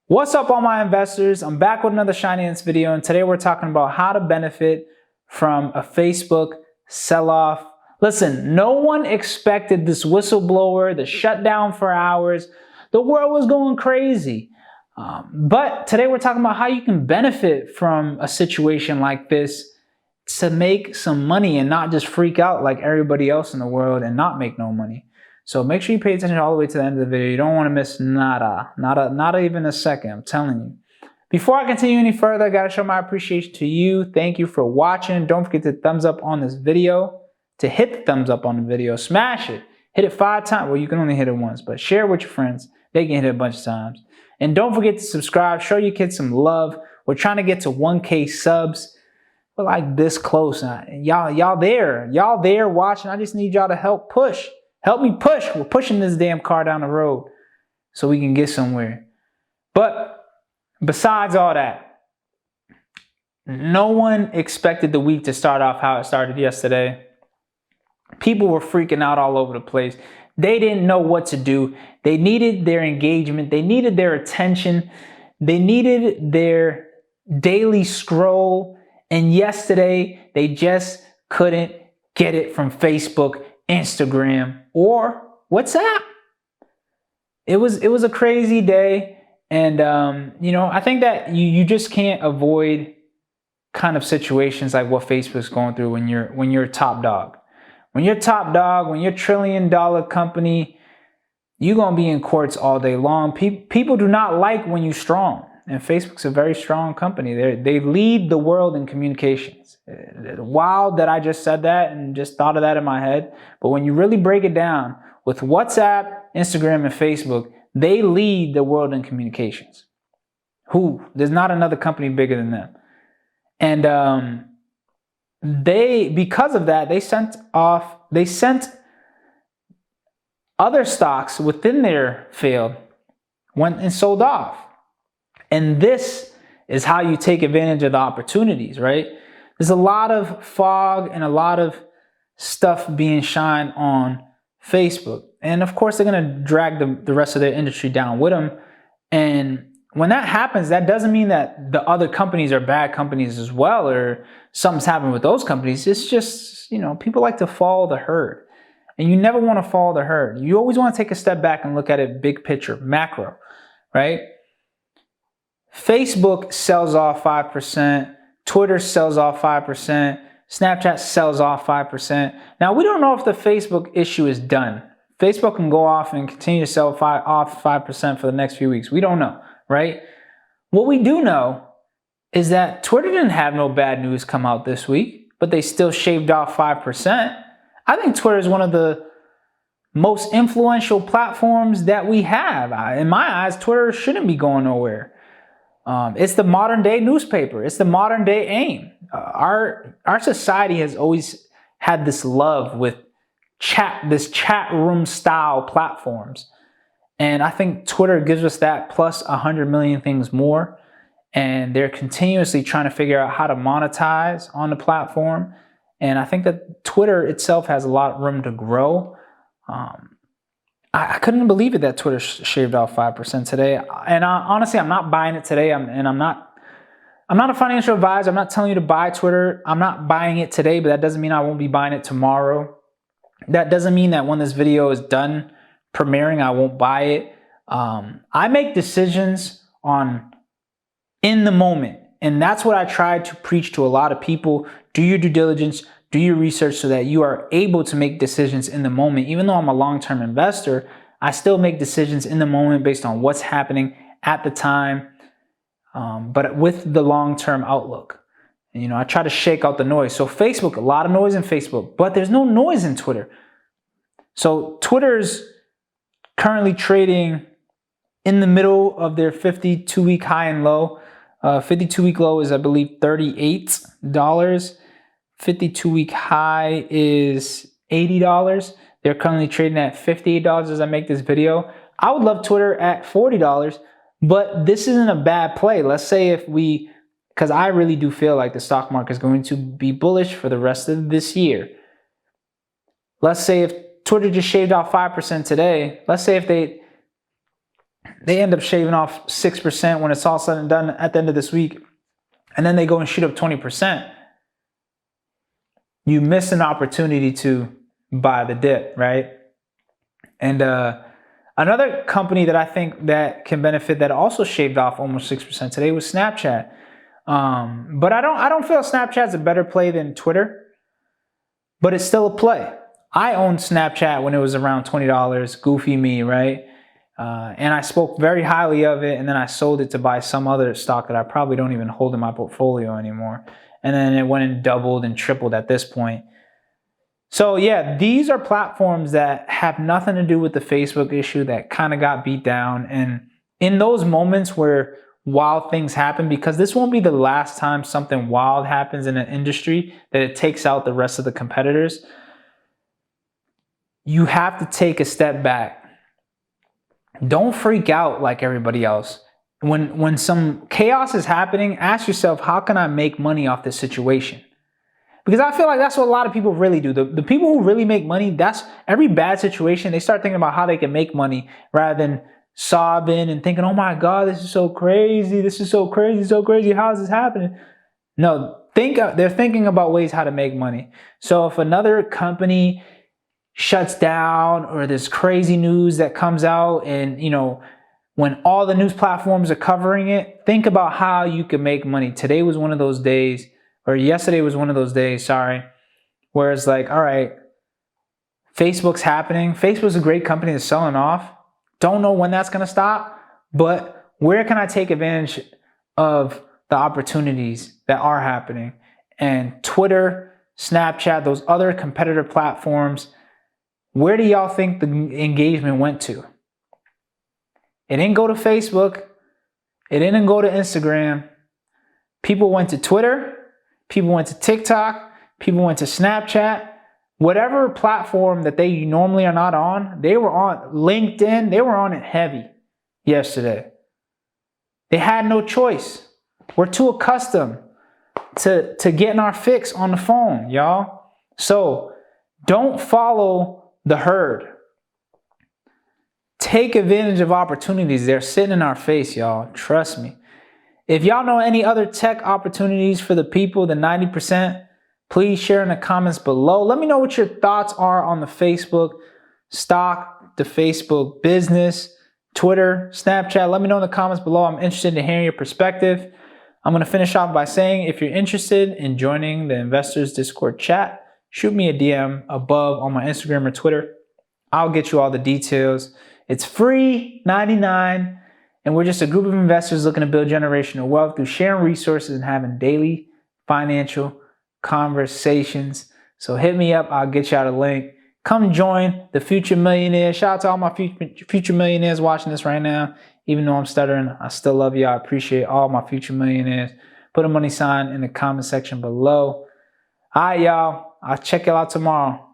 What's up, all my investors? I'm back with another HINANCE video, and today we're talking about how to benefit from a Facebook sell-off. Listen, no one expected this whistleblower, the shutdown for hours. The world was going crazy. But today we're talking about how you can benefit from a situation like this to make some money and not just freak out like everybody else in the world and not make no money. So make sure you pay attention all the way to the end of the video. You don't want to miss nada, not even a second, I'm telling you. Before I continue any further, I gotta show my appreciation to you. Thank you for watching. Don't forget to thumbs up on this video, to hit the thumbs up on the video, smash it. Hit it 5 times, well, you can only hit it once, but share it with your friends. They can hit it a bunch of times. And don't forget to subscribe, show your kids some love. We're trying to get to 1K subs. We're like this close. Y'all there watching. I just need y'all to help push. Help me push. We're pushing this damn car down the road so we can get somewhere. But besides all that, no one expected the week to start off how it started yesterday. People were freaking out all over the place. They didn't know what to do. They needed their engagement. They needed their attention. They needed their daily scroll. And yesterday, they just couldn't get it from Facebook, Instagram, or WhatsApp. It was a crazy day, and I think that you just can't avoid kind of situations like what Facebook's going through when you're top dog. When you're top dog, when you're $1 trillion company, you're gonna be in courts all day long. People do not like when you're strong, and Facebook's a very strong company. They lead the world in communications. Wild that I just said that and just thought of that in my head. But when you really break it down, with WhatsApp, Instagram, and Facebook, they lead the world in communications. There's not another company bigger than them. And because of that, they sent other stocks within their field, went and sold off. And this is how you take advantage of the opportunities, right? There's a lot of fog and a lot of stuff being shined on Facebook. And of course, they're going to drag the rest of their industry down with them. And when that happens, that doesn't mean that the other companies are bad companies as well, or something's happening with those companies. It's just, people like to follow the herd. And you never want to follow the herd. You always want to take a step back and look at it big picture, macro, right? Facebook sells off 5%. Twitter sells off 5%. Snapchat sells off 5%. Now, we don't know if the Facebook issue is done. Facebook can go off and continue to sell off 5% for the next few weeks. We don't know, right? What we do know is that Twitter didn't have no bad news come out this week, but they still shaved off 5%. I think Twitter is one of the most influential platforms that we have. In my eyes, Twitter shouldn't be going nowhere. It's the modern day newspaper. It's the modern day AIM. Our society has always had this love with this chat room style platforms. And I think Twitter gives us that plus 100 million things more. And they're continuously trying to figure out how to monetize on the platform. And I think that Twitter itself has a lot of room to grow. I couldn't believe it that Twitter shaved off 5% today. And honestly, I'm not buying it today. I'm not a financial advisor. I'm not telling you to buy Twitter. I'm not buying it today, but that doesn't mean I won't be buying it tomorrow. That doesn't mean that when this video is done premiering, I won't buy it. I make decisions in the moment. And that's what I try to preach to a lot of people. Do your due diligence. Do your research so that you are able to make decisions in the moment. Even though I'm a long-term investor, I still make decisions in the moment based on what's happening at the time, but with the long-term outlook. And, I try to shake out the noise. So Facebook, a lot of noise in Facebook, but there's no noise in Twitter. So Twitter's currently trading in the middle of their 52-week high and low. 52-week low is, I believe, $38. 52-week high is $80. They're currently trading at $58 as I make this video. I would love Twitter at $40, but this isn't a bad play. Let's say because I really do feel like the stock market is going to be bullish for the rest of this year. Let's say if Twitter just shaved off 5% today, let's say if they they end up shaving off 6% when it's all said and done at the end of this week, and then they go and shoot up 20%. You miss an opportunity to buy the dip, right? And another company that I think that can benefit that also shaved off almost 6% today was Snapchat. But I don't feel Snapchat's a better play than Twitter, but it's still a play. I owned Snapchat when it was around $20, goofy me, right? And I spoke very highly of it, and then I sold it to buy some other stock that I probably don't even hold in my portfolio anymore. And then it went and doubled and tripled at this point. So yeah, these are platforms that have nothing to do with the Facebook issue that kind of got beat down. And in those moments where wild things happen, because this won't be the last time something wild happens in an industry that it takes out the rest of the competitors, you have to take a step back. Don't freak out like everybody else. When some chaos is happening, ask yourself, how can I make money off this situation? Because I feel like that's what a lot of people really do. The people who really make money, that's every bad situation, they start thinking about how they can make money rather than sobbing and thinking, oh my God, this is so crazy. This is so crazy, so crazy. How is this happening? No, they're thinking about ways how to make money. So if another company shuts down or there's crazy news that comes out and, when all the news platforms are covering it, think about how you can make money. Today was one of those days, or yesterday was one of those days, where it's like, all right, Facebook's happening. Facebook's a great company that's selling off. Don't know when that's going to stop, but where can I take advantage of the opportunities that are happening? And Twitter, Snapchat, those other competitor platforms, where do y'all think the engagement went to? It didn't go to Facebook. It didn't go to Instagram. People went to Twitter. People went to TikTok. People went to Snapchat. Whatever platform that they normally are not on, they were on. LinkedIn, they were on it heavy yesterday. They had no choice. We're too accustomed to getting our fix on the phone, y'all. So don't follow the herd. Take advantage of opportunities. They're sitting in our face, y'all. Trust me. If y'all know any other tech opportunities for the people, the 90%, please share in the comments below. Let me know what your thoughts are on the Facebook stock, the Facebook business, Twitter, Snapchat. Let me know in the comments below. I'm interested in hearing your perspective. I'm going to finish off by saying, if you're interested in joining the Investors Discord chat, shoot me a DM above on my Instagram or Twitter. I'll get you all the details. It's free, $99, and we're just a group of investors looking to build generational wealth through sharing resources and having daily financial conversations. So hit me up. I'll get you out a link. Come join the future millionaires. Shout out to all my future millionaires watching this right now. Even though I'm stuttering, I still love you. I appreciate all my future millionaires. Put a money sign in the comment section below. All right, y'all. I'll check y'all out tomorrow.